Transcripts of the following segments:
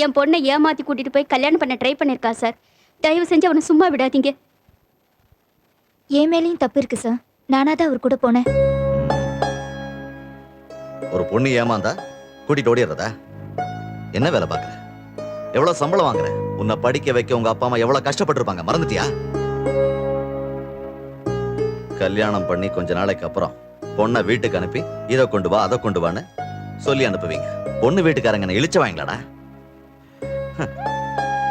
என் பொண்ணை ஏமாத்தி கூட்டிட்டு போய் கல்யாணம் பண்ண ட்ரை பண்ணிருக்கா சார். தயவு செஞ்சு அவனை சும்மா விடாதீங்க. என் மேலேயும் தப்பு இருக்கு சார். நானா தான் அவர் கூட போனேன். ஒரு பொண்ணு ஏமாந்தா கூட்டிட்டு ஓடிடுறதா? என்ன வேலை பாக்குற? எவ்வளவு சம்பளம் வாங்குற? உன்னை படிக்க வைக்க உங்க அப்பா அம்மா எவ்வளவு கஷ்டப்பட்டிருப்பாங்க, மறந்துட்டியா? கல்யாணம் பண்ணி கொஞ்ச நாளைக்கு அப்புறம் பொண்ணை வீட்டுக்கு அனுப்பி இதை கொண்டு வா அதை கொண்டு வான்னு சொல்லி அனுப்புவீங்க. பொண்ணு வீட்டுக்காரங்க இழிச்ச வாங்களாடா?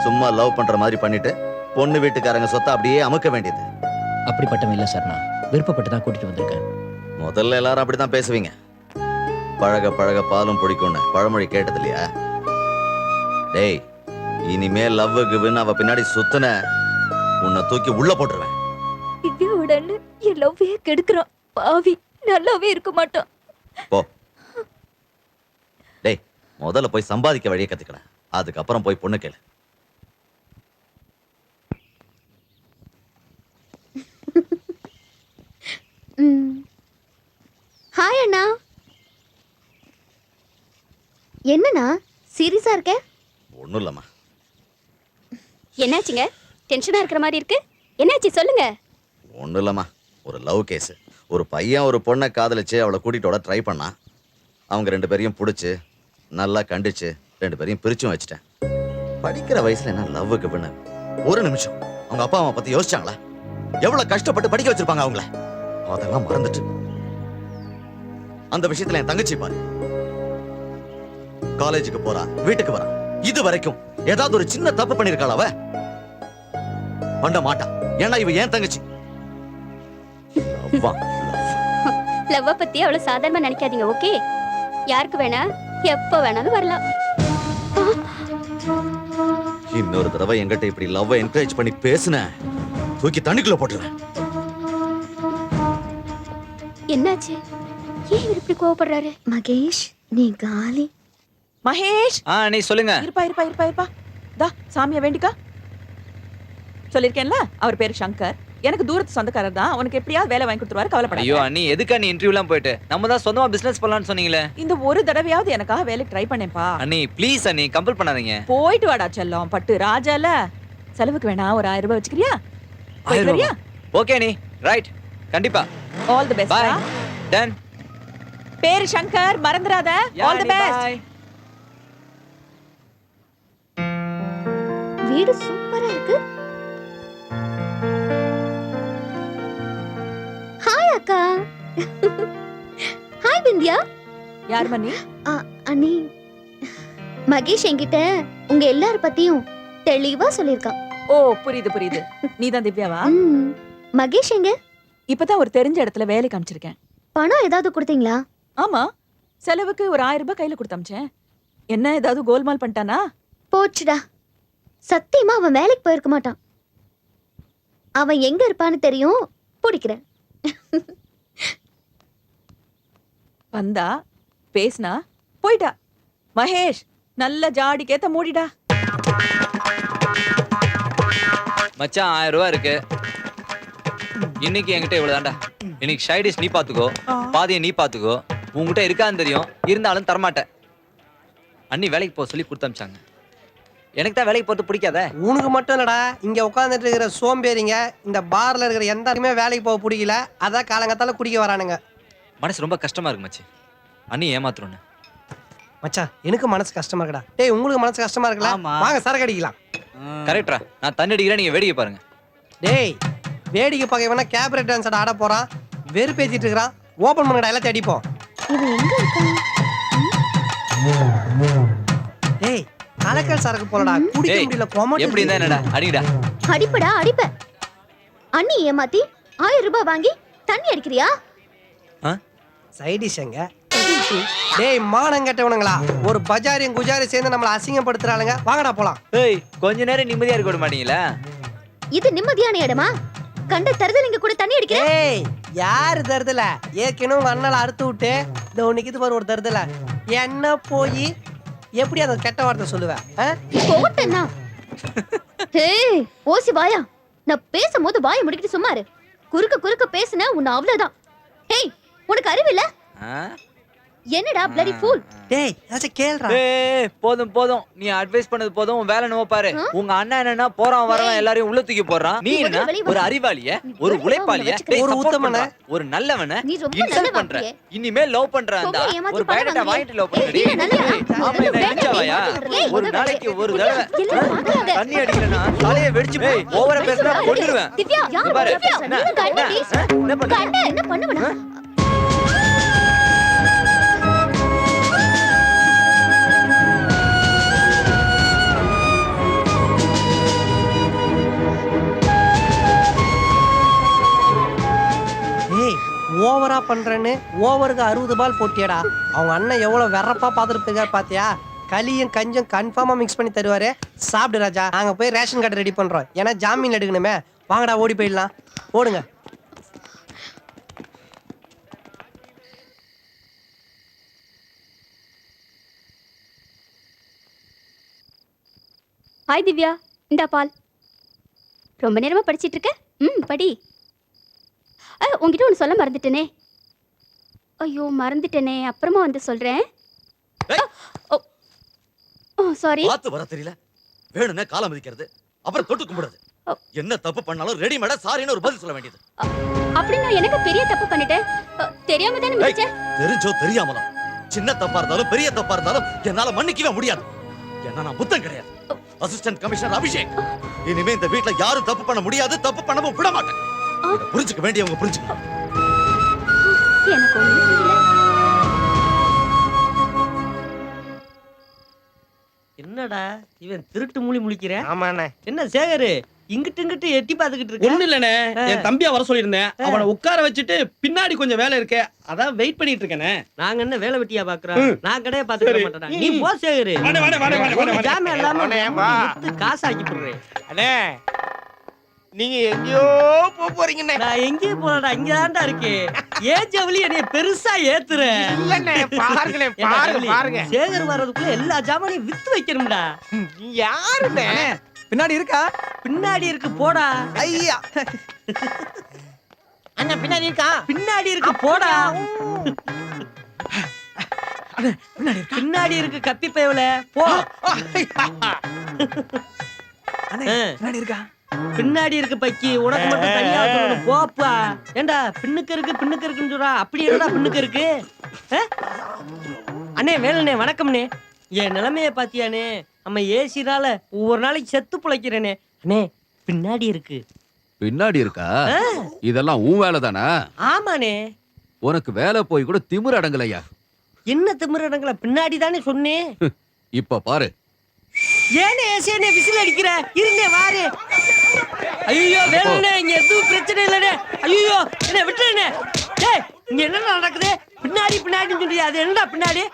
சும்மா லவ் பண்ற மாதிரி பண்ணிட்டு பொண்ணு வீட்டுக்காரங்க சொத்தை அப்படியே அமுக்க வேண்டியது. அப்படிப்பட்டவன் இல்ல சார். நான் விருப்பப்பட்டு தான் கூட்டிட்டு வந்திருக்கேன். முதல்ல எல்லாரும் அப்படிதான் பேசுவீங்க. பழக பழக பாலும் பிடிக்கும்னு பழமொழி கேட்டது இல்லையா? டேய், இனிமே லவ் கிவ்னு அவ பின்னாடி சுத்துன உன்னை தூக்கி உள்ள போட்டுருவேன். திவ்யாவோட அண்ணன் என் லவ்வையே கெடுக்கிறான். பாவி, நல்லாவே இருக்க மாட்டான். போ. டேய், முதல்ல போய் சம்பாதிக்க வழியை கத்துக்கல, அதுக்கப்புறம் போய் பொண்ணு கேளு. ஹாய் அண்ணா. என்னண்ணா சீரியஸா இருக்க? ஒண்ணும் இல்லம்மா. என்னாச்சுங்க? டென்ஷனா இருக்கிற மாதிரி இருக்கு. என்னாச்சு சொல்லுங்க. ஒண்ணும் இல்லம்மா, ஒரு லவ் கேஸ். ஒரு பையன் ஒரு பொண்ணை காதலிச்சு அவளை கூட்டிட்டு ட்ரை பண்ணா. அவங்க 2 பேரையும் பிடிச்சு நல்லா கண்டிச்சு 2 பேரையும் பிரிச்சும் வச்சுட்டேன். படிக்கிற வயசுல என்ன லவ்வுக்கு பண்ண? ஒரு நிமிஷம் அவங்க அப்பா அம்மா பத்தி யோசிச்சாங்களா? எவ்வளவு கஷ்டப்பட்டு படிக்க வச்சிருப்பாங்க அவங்கள. அதெல்லாம் மறந்துட்டு அந்த விஷயத்துல என் தங்கச்சி பாரு, காலேஜுக்கு போறா, வீட்டுக்கு வரா. இது வரைக்கும் ஏதாவது ஒரு சின்ன தப்பு பண்ணிருக்காள? அவ பண்ண மாட்டா. ஏன்னா இவ ஏன் தங்கச்சி. லவ்வ பத்தி அவ்வளவு சாதாரணமா நினைக்காதீங்க, ஓகே? யாருக்கு வேணா எப்ப வேணாலும் வரலாம். இன்னொரு தடவை என்கிட்ட இப்படி லவ் என்கரேஜ் பண்ணி பேசுன தூக்கி தண்ணிக்குள்ள போட்டுருவேன். என்னாச்சு? ஏன் இப்படி கோவப்படுறாரு? மகேஷ், நீ காலி. மகேஷ், நீ சொல்லுங்க. இருப்பா. தா சாமியை வேண்டிக்கா. சொல்லிருக்கேன்ல, அவர் பேரு சங்கர். எனக்கு தூரத்து சொந்தக்காரர் தான். உனக்கு எப்படியாவது வேலை வாங்கி கொடுத்துருவாரு, கவலைப்படாத. ஐயோ அண்ணி, எதுக்கு நீ இன்டர்வியூலாம் போயிட்டு? நம்ம தான் சொந்தமா பிசினஸ் பண்ணலாம்னு சொன்னீங்களே. இந்த ஒரு தடவையாவது எனக்காக வேலைக்கு ட்ரை பண்ணேன்ப்பா. அண்ணி ப்ளீஸ் அண்ணி, கம்பல் பண்ணாதீங்க. போயிட்டு வாடா செல்லம். பட்டு ராஜால செலவுக்கு வேணா ஒரு 1000 ரூபாய் வச்சுக்கிறியா? 1000 ரூபாய்? ஓகே அண்ணி, ரைட், கண்டிப்பா. All the best. Bye. Done. பேரு சங்கர், மறந்துடாத. All the best. வீடு சூப்பரா இருக்கு. ஹாய் அக்கா. ஹாய் பிந்தியா. யார் மணி? அண்ணி, மகேஷ் என்கிட்ட உங்க எல்லார பத்தியும் தெளிவா சொல்லிருக்கான். ஓ, புரியுது. நீதான் திவ்யாவா? மகேஷ் எங்க? இப்பதான் ஒரு தெரிஞ்ச இடத்துல வேலை காமிச்சிருக்கேன். பணம் ஏதாவது கொடுத்தீங்களா? ஆமா, செலவுக்கு ஒரு 1000 ரூபாய் கையில கொடுத்தமிச்சேன். என்ன ஏதாவது கோல்மால் பண்ணிட்டானா? போச்சுடா, சத்தியமா அவன் வேலைக்கு போயிருக்க மாட்டான். அவன் எங்க இருப்பான்னு தெரியும், பிடிக்கிறேன். வந்தா பேசினா போயிட்டா. மகேஷ், நல்ல ஜாடிக்கேத்த மூடிடா. மச்சான் 1000 ரூபாய் இருக்கு. இன்னைக்கு என்கிட்ட இவ்வளவுதான்டா. இன்னைக்கு ஷைடிஷ் நீ பாத்துக்கோ, பாதியை நீ பாத்துக்கோ. உங்ககிட்ட இருக்கான்னு தெரியும், இருந்தாலும் தரமாட்டேன். அண்ணி வேலைக்கு போக சொல்லி கொடுத்தமிச்சாங்க. எனக்கு தான் வேலைக்கு போறது பிடிக்காத. உனக்கு மட்டும் இல்லடா, இங்க உட்காந்துட்டு இருக்கிற சோம்பேறிங்க இந்த பார்ல இருக்கிற எந்தாருமே வேலைக்கு போக பிடிக்கல. அதான் காலங்கத்தால குடிக்க வரானுங்க. மனசு ரொம்ப கஷ்டமா இருக்கு மச்சி. அண்ணி ஏமாத்துறோன்னு. மச்சான், எனக்கு மனசு கஷ்டமா இருக்குடா. டேய், உங்களுக்கு மனசு கஷ்டமா இருக்குல்ல? வாங்க சரக்கு அடிக்கலாம். கரெக்டா, நான் தண்ணி அடிக்கிறேன், நீங்க வேடிக்கை பாருங்க. டேய், வேடிக்கை பார்க்க வேணா கேபரேட் டான்ஸ் ஆட போறான். வெறுப்பேத்திட்டு இருக்கிறான். ஓபன் பண்ணடா, எல்லாத்தையும் அடிப்போம். இவன் எங்க இருக்கான்? டேய், கலக்கல் சரக்கு போலடா. குடிக்க முடியல. கோமட் எப்படி இருந்தா என்னடா? அடிடா. அடிப்படா, அடிப்ப. அண்ணி ஏமாத்தி 1000 ரூபாய் வாங்கி தண்ணி அடிக்கிறியா? சைடிஷ் எங்க? டேய், மானம் கெட்டவனுங்களா, ஒரு பஜாரியும் குஜாரி சேர்ந்து நம்மள அசிங்கப்படுத்துறாளுங்க. வாங்கடா போலாம். ஏய், கொஞ்ச நேரம் நிம்மதியா இருக்க விட மாட்டீங்களா? இது நிம்மதியான இடமா? கண்ட தருதலைங்க கூட தண்ணி அடிக்கிற? ஏய், யாரு தருதல? ஏற்கனவே உங்க அண்ணால அறுத்து விட்டு இந்த உனக்கு இது பாரு ஒரு தருதல. என்ன போய் எப்படி அந்த கெட்ட வார்த்தை சொல்லுவேன்? போட்டேன்னா ஏய், ஓசி வாயா. நான் பேசும்போது வாயை முடிக்கிட்டு சும்மா இரு. குறுக்க பேசுன உன்னை அவ்வளவுதான். ஏய், உனக்கு அறிவு இல்ல? என்னடா bloody fool டேய் ஏதாச்சும் கேளுடா. ஏய் போதும் போதும் நீ அட்வைஸ் பண்ணது போதும் உன் வேலை என்னவோ பாரு. உங்க அண்ணன் என்னன்னா போறான் வரவன் எல்லாரையும் உள்ள தூக்கி போடுறான். நீ என்ன ஒரு அறிவாளிய, ஒரு உழைப்பாளிய, ஒரு உத்தமன, ஒரு நல்லவன நீ ரொம்ப இன்சல்ட் பண்ற. இனிமே லவ் பண்றடா. ஒரு பையனை வாங்கிட்டு லவ் பண்றடி. ஆமா இந்த நிச்சயவாயா ஒரு நாளைக்கு ஒரு தடவை தண்ணி அடிக்கலனா தலைய வெடிச்சு போய் ஓவரா பேசுறா கொன்னுடுவேன். திவ்யா யார் பாரு. என்ன கண்ணு என்ன பண்ணுவனா டேய் ஓவரா பண்றேன்னு ஓவருக்கு 60 பால் போட்டியடா. அவங்க அண்ணன் எவ்வளவு வெறப்பா பாத்துருப்பாரு பாத்தியா? களியும் கஞ்சும் கன்ஃபார்மா மிக்ஸ் பண்ணி தருவாரு. சாப்பிடு ராஜா. நாங்க போய் ரேஷன் கார்டு ரெடி பண்றோம். ஏன்னா ஜாமீன் எடுக்கணுமே. வாங்கடா ஓடி போயிடலாம். ஓடுங்க. ஹாய் திவ்யா, இந்தா பால். ரொம்ப நேரமா படிச்சிட்டு இருக்க? படி. உங்ககிட்ட ஒன்று சொல்ல மறந்துட்டேனே. ஐயோ மறந்துட்டேனே, அப்புறமா வந்து சொல்றேன். ஓ சாரி. பார்த்து வர தெரியல, வேணும்னே காலம் மிதிக்கிறது, அப்புறம் தொட்டு கும்பிடுறது. என்ன தப்பு பண்ணாலும் ரெடிமேடா சாரின்னு ஒரு பதில் சொல்ல வேண்டியது. அப்படி நான் எனக்கு பெரிய தப்பு பண்ணிட்டேன். தெரியாம தானே மிதிச்சேன். தெரிஞ்சோ தெரியாமலோ சின்ன தப்பா இருந்தாலும் பெரிய தப்பா இருந்தாலும் என்னால மன்னிக்கவே முடியாது. ஏன்னா நான் புத்தம் கிடையாது. Assistant commissioner Abhishek. இனிமே இந்த வீட்ல யாரும் தப்பு பண்ண முடியாது, தப்பு பண்ணவும் விட மாட்டேன். இதை புரிஞ்சுக்க வேண்டியவங்க புரிஞ்சுக்க. எனக்கு ஒண்ணும் புரியல. என்னடா இவன் திருட்டு மூலி முழிக்கிற? ஆமாண்ணே. என்ன சேகரு இங்கிட்டு இங்கிட்டு எட்டி பாத்துக்கிட்டு இருக்க? ஒண்ணு இல்லனே, என் தம்பியா வர சொல்லியிருந்தேன். அவனை உட்கார வச்சுட்டு பின்னாடி கொஞ்சம் வேலை இருக்கு, அதான் வெயிட் பண்ணிட்டு இருக்கேனே. நாங்க என்ன வேலை வெட்டியா பாக்குறோம்? நான் கடைய பாத்துக்க மாட்டேடா. நீ போ சேகரு. ஜாம இல்லாம காசு ஆக்கி போடுறேன். அண்ணே நீங்க எங்கேயோ போறீங்கண்ணே. நான் எங்கேயும் போறடா, இங்கதான்டா இருக்கு. ஏன் ஜவுளி என்னைய பெருசா ஏத்துற? இல்லண்ணே பாருங்களே, பாருங்க பாருங்க. சேகர் வர்றதுக்குள்ள எல்லா ஜாமானையும் வித்து வைக்கணும்டா. நீ யாருண்ணே? பின்னாடி இருக்கா? பின்னாடி இருக்கு போடா. ஐயா அண்ணா பின்னாடி இருக்கா? பின்னாடி இருக்கு போடா. பின்னாடி இருக்கு கப்பி பயவுல போ. பின்னாடி இருக்கா? பின்னாடி இருக்கு பக்கி, உனக்கு மட்டும் தனியா சொல்லணும் போப்பா. ஏண்டா பின்னுக்கு இருக்குன்னு சொல்றா, அப்படி என்னடா பின்னுக்கு இருக்கு? அண்ணே வேலண்ணே வணக்கம்ண்ணே. என் நிலைமைய பாத்தியானே, நம்ம ஏசினால ஒவ்வொரு நாளைக்கு செத்து பிழைக்கிறேனே. அண்ணே பின்னாடி இருக்கு. பின்னாடி இருக்கா? இதெல்லாம் உன் வேலை தானே? ஆமாண்ணே. உனக்கு வேலை போய் கூட திமிர் அடங்கலையா? என்ன திமிர் அடங்கல? பின்னாடி தானே சொன்னேன். இப்ப பாரு. ஏனே ஏசியனே விசில் அடிக்கிற? இருந்தே வாரு. ஐயோ வேலண்ணே இங்க எதுவும் பிரச்சனை இல்லனே. ஐயோ என்ன விட்டுறனே. டேய் இங்க என்ன நடக்குது? பின்னாடின்னு சொல்றியா? அது என்னடா பின்னாடி?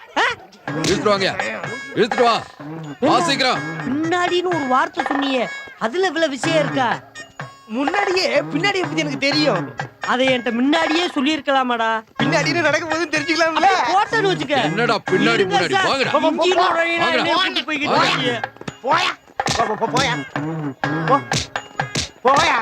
இழுத்துட்டு வாங்க, இழுத்துட்டு வா. சீக்கிரம். பின்னாடின்னு ஒரு வார்த்தை சொன்னியே, அதுல இவ்வளவு விஷயம் இருக்கா? முன்னாடியே பின்னாடி பத்தி எனக்கு தெரியும். அதை என்கிட்ட முன்னாடியே சொல்லி இருக்கலாமாடா? பின்னாடி நடக்கும் போது தெரிஞ்சுக்கலாம்ல. போட்டோன்னு வச்சுக்க. என்னடா பின்னாடி முன்னாடி? வாங்கடா. போயா போயா போயா.